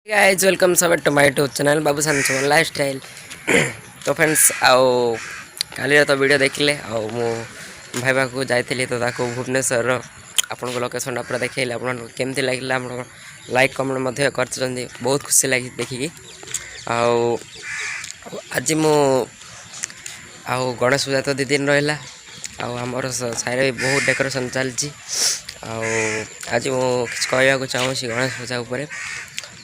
Guys welcome सब to my YouTube channel Babushan Suman lifestyle. तो friends आओ काली तो वीडियो देखिले आओ मु भाई पाखु जाइली तो ताको भुवनेश्वर आपन को लोकेशन पूरा देखैले आपन केमती लागिला आपन लाइक कमेंट मध्य करछन्ती बहुत खुशी लागी देखिकी। आओ आज मु आओ गणेश पूजा तो 2 दिन रहिला आओ हमर साइरे बहुत डेकोरेशन चलची। आओ आज मु किछ कहया को चाहूँ गणेश पूजा ऊपर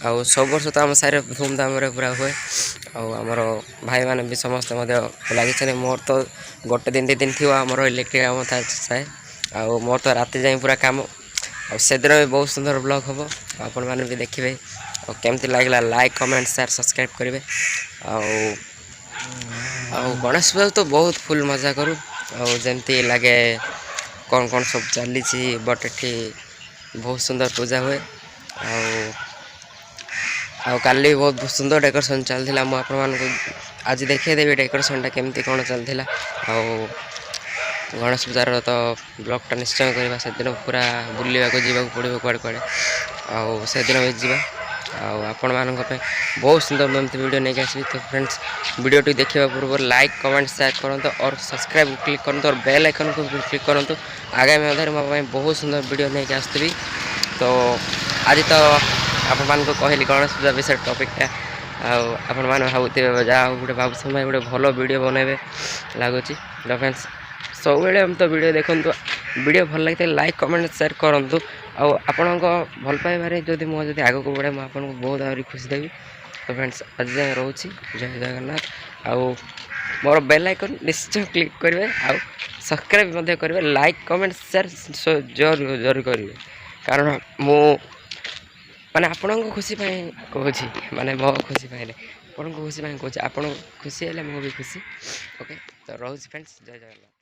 आउ सब वर्ष तो आम सारे धूमधाम पूरा हुए आमर भाई मैंने भी समस्त लगे मोर तो गोटे दिन 2 दिन थी आमर इलेक्ट्रिक काम थाए आउ मोर तो राति जाए पूरा काम से दिन भी बहुत सुंदर ब्लॉग हम आपण मैंने भी देखिए और केमती लगला लाइक कमेंट शेयर सब्सक्राइब करेंगे। गणेश पूजा तो बहुत फुल मजा करूँ जमती लगे कौन कौन सब चली बट एठी बहुत सुंदर पूजा हुए काली बहुत सुंदर डेकोरेशन चलता मुझे आज देखदेवी डेकोरेशन केमती कौन चलता गणेश पूजार तो ब्लॉगटा निश्चय करवा से दिन पूरा बुलवा जावाक पड़ो कड़े कड़े से दिन भी जा आपण मान बहुत सुंदर मत वीडियो नहीं आसबि। तो फ्रेंड्स वीडियो टी देखा पूर्व लाइक कमेंट शेयर करूँ और सब्सक्राइब क्लिक करूँ और बेल आइकन को क्लिक करूँ आगामी अध्याय मो बहुत सुंदर वीडियो नहीं आसबि। तो आज तो आपण मान को कहली गणेश पूजा विषय टॉपिकटा आपण मान भावुथे जा गोटे बाबूशान भाई गोटे भल वीडियो बनइबे लगुच। फ्रेंड्स सब हम तो वीडियो देखु वीडियो भल लगे लाइक कमेंट शेयर करूँ आपण भल पाइबारे जदि मुझे आग को बढ़े मुझे बहुत आहरी खुशी देवी। तो फ्रेंड्स आज जाए रोचे जय जगन्नाथ आउ मोर बेल आइकन निश्चय क्लिक करेंगे आउ सब्सक्राइब करेंगे लाइक कमेंट शेयर जरूर जरूर करेंगे कारण मु माने आपण खुशी कहूँ माने मो खुशी पाइले आपण खुशी कहूँ आपण खुशी है मो भी खुशी। ओके तो रोज फ्रेंड्स जय जगन्नाथ।